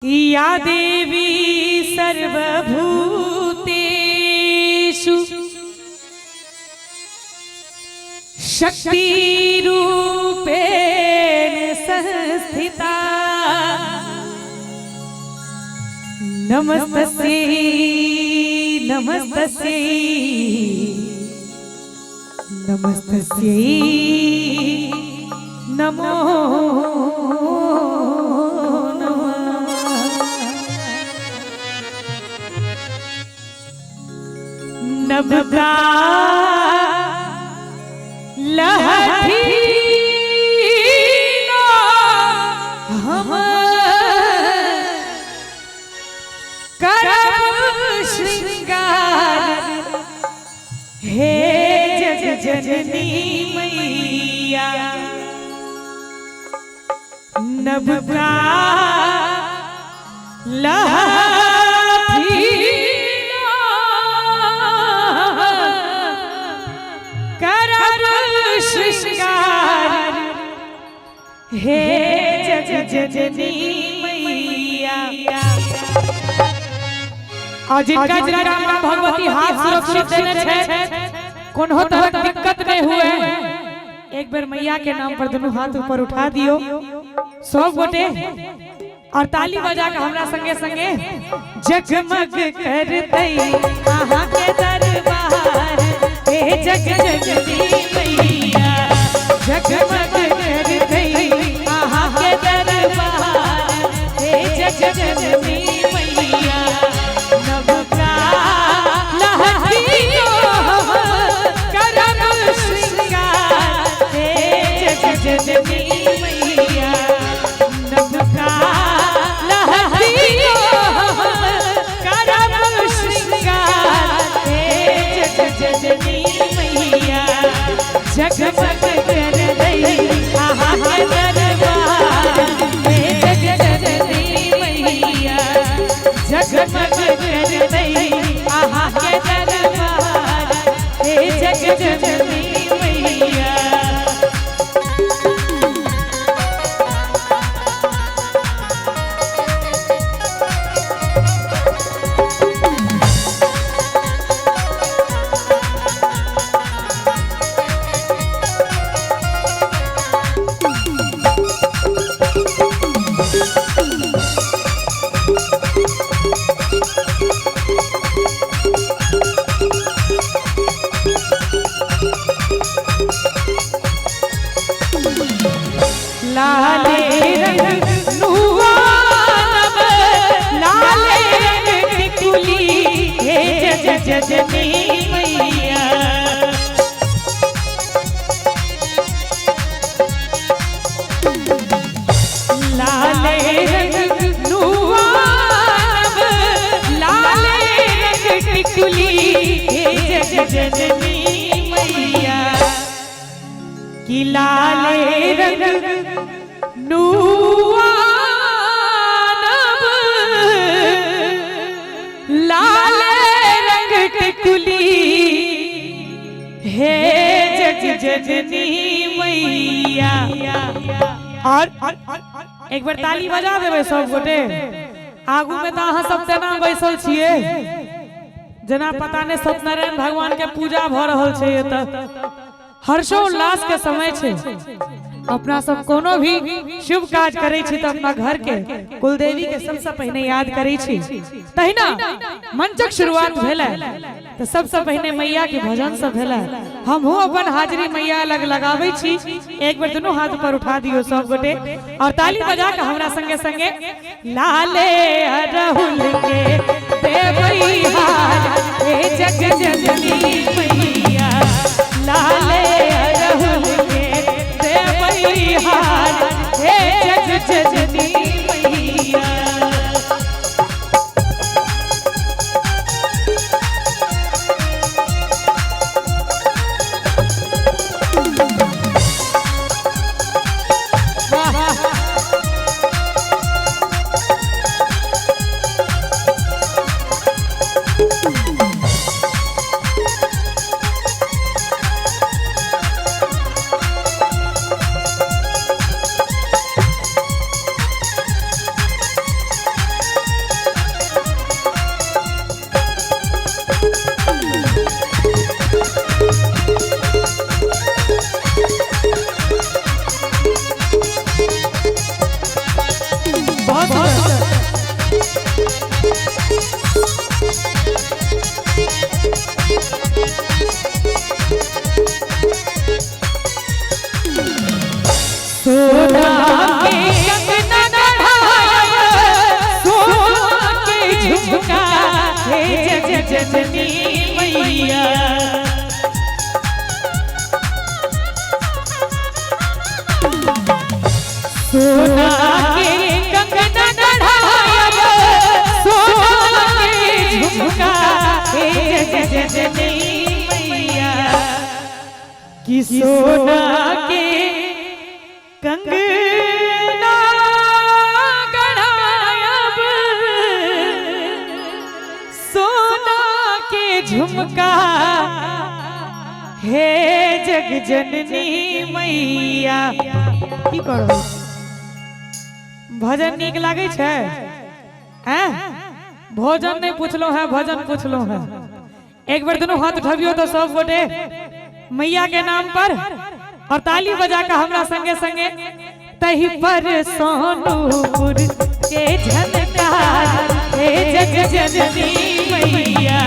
या देवी सर्वभूतेषु शक्तिरूपेण संस्थिता नमस्तस्यै नमस्तस्यै नमस्तस्यै नमो नभका लहठीला हम करब श्रृंगार हे जग जननी मैया नभका श्रृंगार हे जग जननी मैया। और जिनका जिनका मां भगवती हाथ सुरक्षित देने छे कोनो तरह दिक्कत नहीं हुए एक बार मैया के नाम पर दोनों हाथ ऊपर उठा दियो सब गोटे और ताली बजा के हमरा संगे संगे जगमग कर दई आहा के दरबार हे जग जननी मैया जगमग कर दई आहा के दरबार हे जग जननी मैया नभका लहठीलो करब श्रृंगार हे जग जननी मैया नभका लहठीलो करब श्रृंगार हे जग जननी मैया जगमग कर दई आहा के दरबार हे जग जननी मैया जगमग कर दई आहा के दरबार हे जग जननी मैया। लाले रंग नुआनब लाले रंग टिकुली हे जग जननी मैया लाले रंग नुआनब लाले रंग टिकुली हे जग जननी मैया कि लाले रंग नुआनब लाले रंग टिकुली हे जग जननी मैया। और एक बार ताली बजा देवे सब गोटे आगू में तो अहाँ सब तना बैसल छिए जना पता नहीं सत्यनारायण भगवान के पूजा भ रहल छै एतऽ हर्षोल्लास के समय छे अपना सब कोनो भी शुभ काज करे छी त अपना घर के कुलदेवी के सबसे पहले याद करे छी तहिना मंचक शुरुआत भेले त सबसे पहले मैया के भजन सब भेले हमहु अपन हाजिरी मैया लग लगाबै छी एक बार दोनों हाथ पर उठा दियो सब गोटे और ताली बजा के हमरा संगे संगे लाले अरहुल के देवई हार हे जग जननी मैया लाले अरहुल के देवई हार हे जग जननी मैया। जननी मैया। सोना के कंगना गढ़ाया सोना के झुमका हे जननी मैया कि सोना के कंगना गढ़ाया सोना के झुमका हे जग जननी मैया। की करो भजन नीक लागे छे हैं? भोजन नहीं पूछलो है, भजन पूछलो है। एक बार दोनों हाथ उठाबियो तो सब गोटे मैया के नाम पर और ताली बजा के हमरा संगे संगे तही पर सोनूपुर के झनकार हे जग जननी मैया।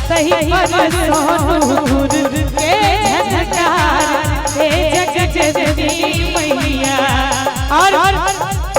तही पर सोनूपुर के झनकार हे जग जननी मैया। और